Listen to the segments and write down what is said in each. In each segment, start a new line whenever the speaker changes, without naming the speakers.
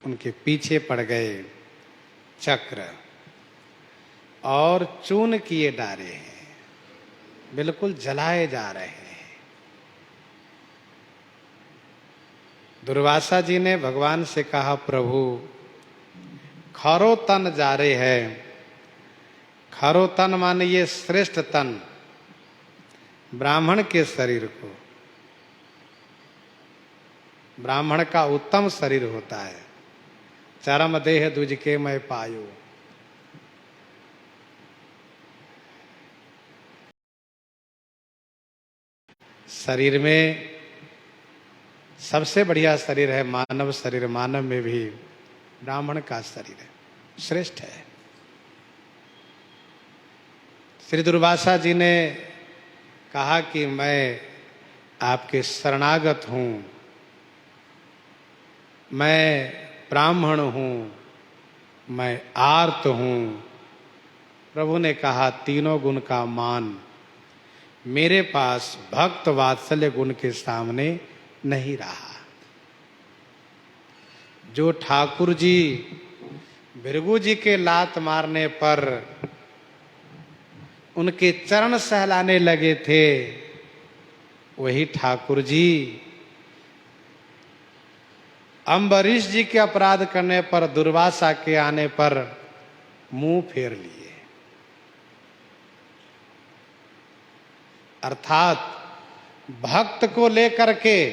उनके पीछे पड़ गए चक्र और चून किए डारे हैं, बिल्कुल जलाए जा रहे हैं। दुर्वासा जी ने भगवान से कहा, प्रभु खरो तन जा रहे हैं। खरो तन माने ये श्रेष्ठ तन, ब्राह्मण के शरीर को, ब्राह्मण का उत्तम शरीर होता है। चरम देह दुज के मैं पायो। शरीर में सबसे बढ़िया शरीर है मानव शरीर। मानव में भी ब्राह्मण का शरीर है, श्रेष्ठ है। श्री दुर्वासा जी ने कहा कि मैं आपके शरणागत हूं, मैं ब्राह्मण हूं, मैं आर्त हूं। प्रभु ने कहा, तीनों गुण का मान मेरे पास भक्त वात्सल्य गुण के सामने नहीं रहा। जो ठाकुर जी भृगु जी के लात मारने पर उनके चरण सहलाने लगे थे, वही ठाकुर जी अम्बरीश जी के अपराध करने पर, दुर्वासा के आने पर मुंह फेर लिए। अर्थात भक्त को लेकर के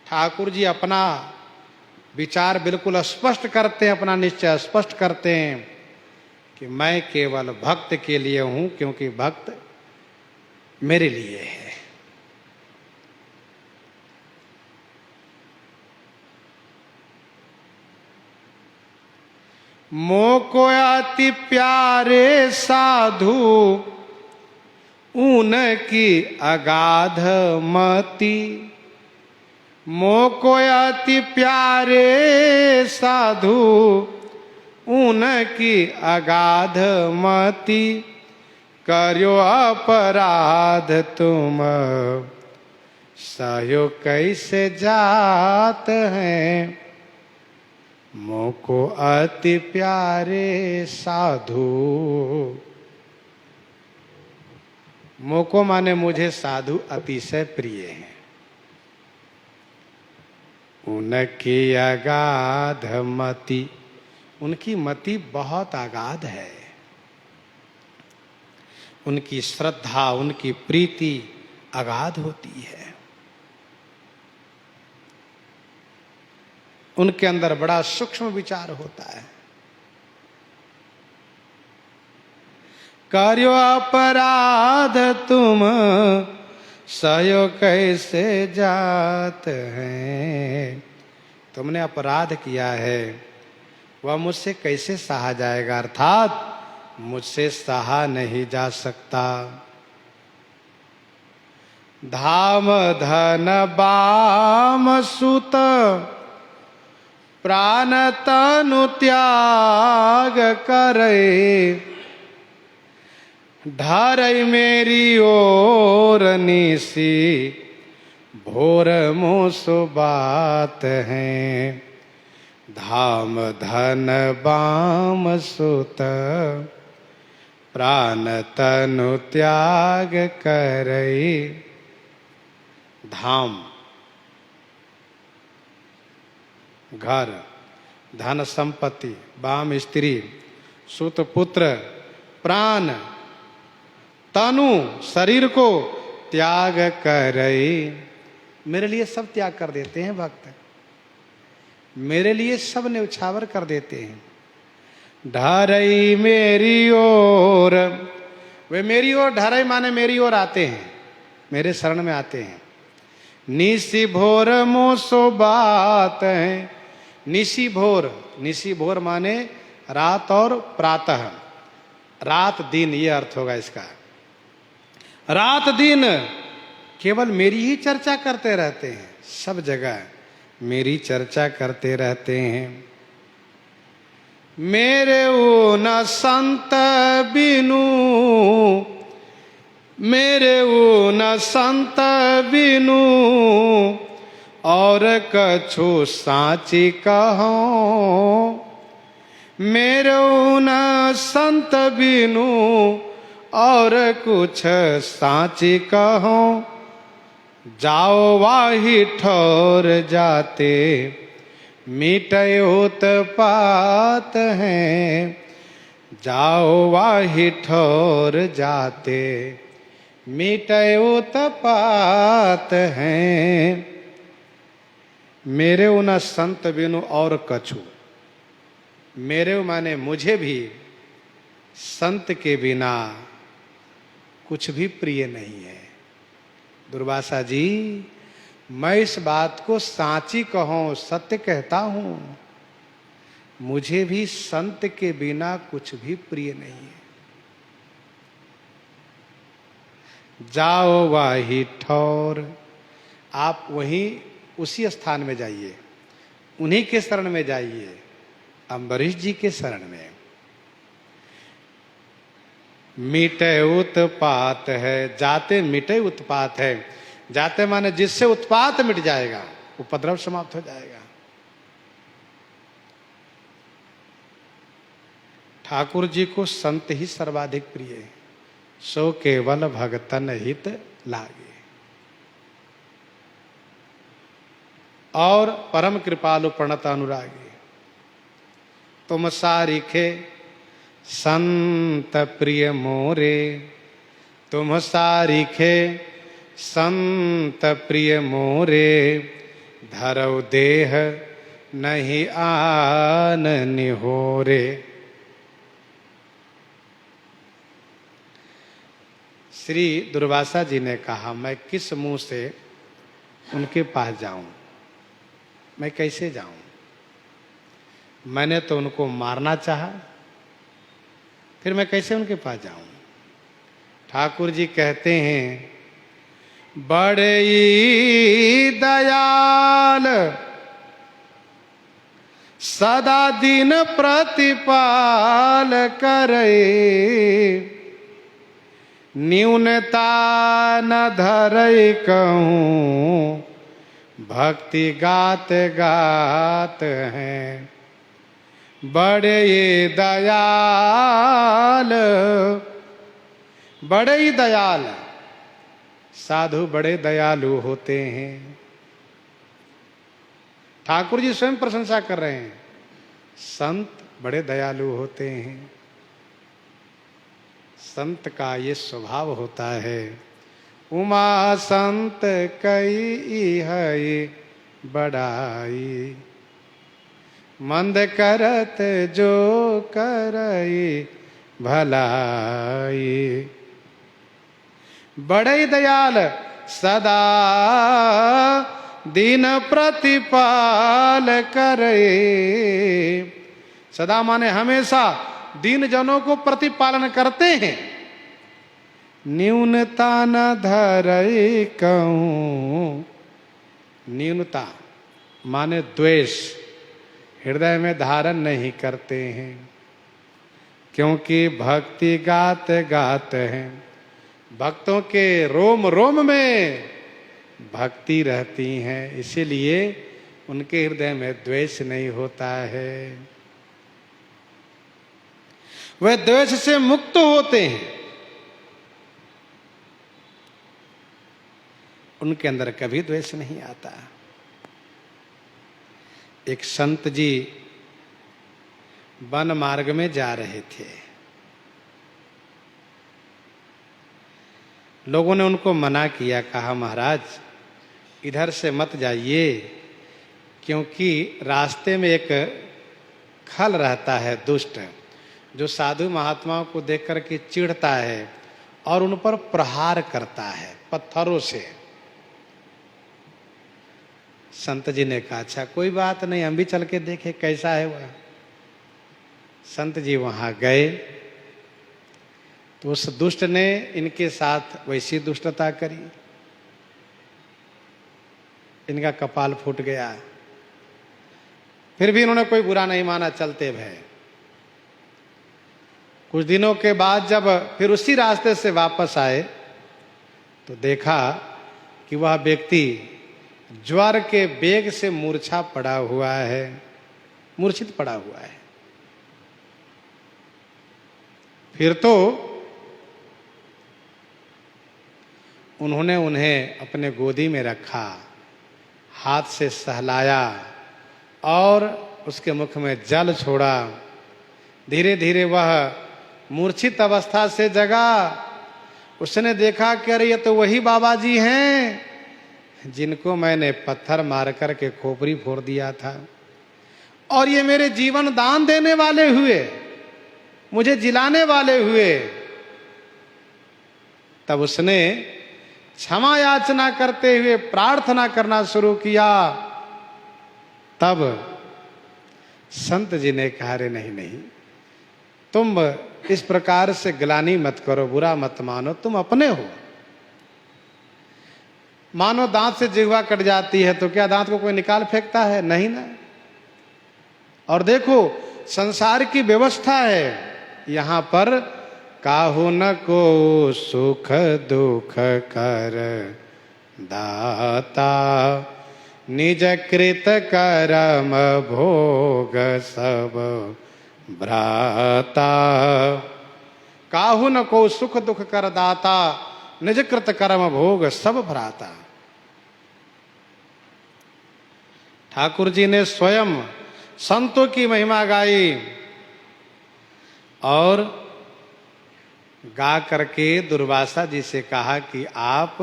ठाकुर जी अपना विचार बिल्कुल स्पष्ट करते हैं, अपना निश्चय स्पष्ट करते हैं कि मैं केवल भक्त के लिए हूं, क्योंकि भक्त मेरे लिए है। मोको अति प्यारे साधु उनकी अगाध मति। मोको अति प्यारे साधु उनकी अगाध मति। कर्यो अपराध तुम सहयो कैसे जात हैं। मोको अति प्यारे साधु। मोको माने मुझे साधु अतिशय प्रिय हैं। उनकी अगाध मति, उनकी मति बहुत अगाध है। उनकी श्रद्धा, उनकी प्रीति अगाध होती है। उनके अंदर बड़ा सूक्ष्म विचार होता है। कार्यो अपराध तुम सहयो कैसे जात हैं। तुमने अपराध किया है, वह मुझसे कैसे सहा जाएगा, अर्थात मुझसे सहा नहीं जा सकता। धाम धन बाम सुत प्राण तनु त्याग करे। ढारई मेरी ओर निसी भोर मोसो बात है। धाम धन बाम सुत प्राण तनु त्याग करई। धाम घर, धन संपत्ति, बाम स्त्री, सुत पुत्र, प्राण तनु शरीर को त्याग करई। मेरे लिए सब त्याग कर देते हैं भक्त, मेरे लिए सब न्यौछावर कर देते हैं। ढारई मेरी ओर, वे मेरी ओर, ढारई माने मेरी ओर आते हैं, मेरे शरण में आते हैं। निसी भोर मोसो बात है। निसी भोर, निसी भोर माने रात और प्रातः, रात दिन, ये अर्थ होगा इसका। रात दिन केवल मेरी ही चर्चा करते रहते हैं, सब जगह मेरी चर्चा करते रहते हैं। मेरे वो न संत बिनु, मेरे वो न संत बिनु और कछु साची कहो, मेरो न संत बिनु और कुछ साची कहो। जाओ वाही ठोर जाते मिटय उत्पात हैं। जाओ वाही ठोर जाते मिटय उत्पात हैं। मेरे उन संत बिनु और कछु, मेरे माने मुझे भी संत के बिना कुछ भी प्रिय नहीं है। दुर्वासा जी, मैं इस बात को साची कहूं, सत्य कहता हूं, मुझे भी संत के बिना कुछ भी प्रिय नहीं है। जाओ वाही ठौर, आप वहीं उसी स्थान में जाइए, उन्हीं के शरण में जाइए, अम्बरीश जी के शरण में। मिटे उत्पात है, जाते मिटे उत्पात है। जाते माने जिससे उत्पात मिट जाएगा, उपद्रव समाप्त हो जाएगा। ठाकुर जी को संत ही सर्वाधिक प्रिय है। सो केवल भगतन हित लागे। और परम कृपालु प्रणत अनुरागी, तुम सारिखे संत प्रिय मोरे। तुम सारिखे संत प्रिय मोरे, धरौ देह नहीं आन निहोरे। श्री दुर्वासा जी ने कहा, मैं किस मुंह से उनके पास जाऊं, मैं कैसे जाऊं? मैंने तो उनको मारना चाहा, फिर मैं कैसे उनके पास जाऊं? ठाकुर जी कहते हैं, बड़े दयाल सदा दिन प्रतिपाल करे। न्यूनता न धरई कहूँ, भक्ति गात गात हैं। बड़े दयाल, बड़े ही दयाल साधु बड़े दयालु होते हैं। ठाकुर जी स्वयं प्रशंसा कर रहे हैं, संत बड़े दयालु होते हैं। संत का ये स्वभाव होता है। उमा संत कई है बड़ाई, मंद करत जो करई भलाई। बड़े दयाल सदा दीन प्रतिपाल करे। सदा माने हमेशा दीन जनों को प्रतिपालन करते हैं। न्यूनता न धरई कहूँ, न्यूनता माने द्वेष हृदय में धारण नहीं करते हैं, क्योंकि भक्ति गात गात हैं। भक्तों के रोम रोम में भक्ति रहती है, इसीलिए उनके हृदय में द्वेष नहीं होता है। वे द्वेष से मुक्त होते हैं। उनके अंदर कभी द्वेष नहीं आता। एक संत जी वन मार्ग में जा रहे थे। लोगों ने उनको मना किया, कहा महाराज इधर से मत जाइए, क्योंकि रास्ते में एक खल रहता है दुष्ट, जो साधु महात्माओं को देख करके चिढ़ता है और उन पर प्रहार करता है पत्थरों से। संत जी ने कहा, अच्छा कोई बात नहीं, हम भी चल के देखे कैसा है वह। संत जी वहां गए तो उस दुष्ट ने इनके साथ वैसी दुष्टता करी, इनका कपाल फूट गया। फिर भी इन्होंने कोई बुरा नहीं माना, चलते भय। कुछ दिनों के बाद जब फिर उसी रास्ते से वापस आए तो देखा कि वह व्यक्ति ज्वर के वेग से मूर्छा पड़ा हुआ है, मूर्छित पड़ा हुआ है। फिर तो उन्होंने उन्हें अपने गोदी में रखा, हाथ से सहलाया और उसके मुख में जल छोड़ा। धीरे धीरे वह मूर्छित अवस्था से जगा। उसने देखा कि अरे ये तो वही बाबा जी हैं जिनको मैंने पत्थर मार कर के खोपड़ी फोड़ दिया था, और ये मेरे जीवन दान देने वाले हुए, मुझे जिलाने वाले हुए। तब उसने क्षमा याचना करते हुए प्रार्थना करना शुरू किया। तब संत जी ने कहा, रे नहीं नहीं, तुम इस प्रकार से ग्लानि मत करो, बुरा मत मानो, तुम अपने हो। मानो दांत से जिह्वा कट जाती है तो क्या दांत को कोई निकाल फेंकता है? नहीं ना। और देखो संसार की व्यवस्था है, यहां पर काहू न को सुख दुख कर दाता, निज कृत कर्म भोग सब भ्राता। काहू न को सुख दुख कर दाता, निज कृत कर्म भोग सब भ्राता। ठाकुर जी ने स्वयं संतों की महिमा गाई और गा करके दुर्वासा जी से कहा कि आप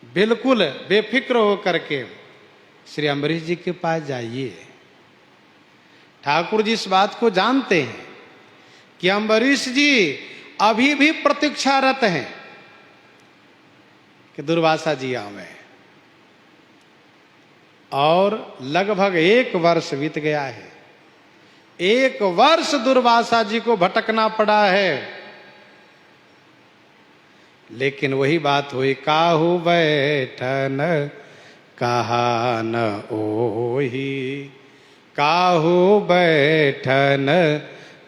बिल्कुल बेफिक्र हो करके श्री अम्बरीश जी के पास जाइए। ठाकुर जी इस बात को जानते हैं कि अम्बरीश जी अभी भी प्रतीक्षारत हैं कि दुर्वासा जी आवे, और लगभग 1 वर्ष बीत गया है। 1 वर्ष दुर्वासा जी को भटकना पड़ा है। लेकिन वही बात हुई, काहू बैठन कहा न ओही, काहू बैठन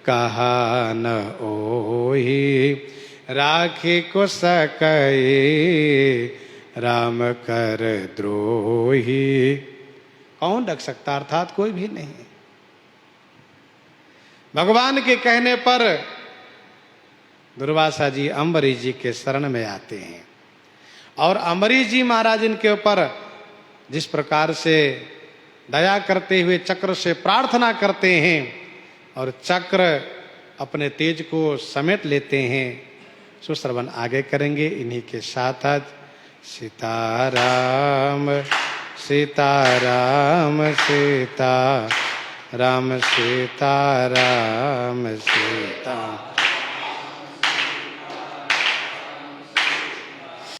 कहा न ओही, राखी को सकई राम कर द्रोही। कौन रख सकता? अर्थात कोई भी नहीं। भगवान के कहने पर दुर्वासा जी अम्बरीश जी के शरण में आते हैं, और अम्बरीश जी महाराज इनके ऊपर जिस प्रकार से दया करते हुए चक्र से प्रार्थना करते हैं, और चक्र अपने तेज को समेट लेते हैं। सुश्रवण आगे करेंगे इन्हीं के साथ। आज सीताराम सीताराम सीता राम सीताराम सीता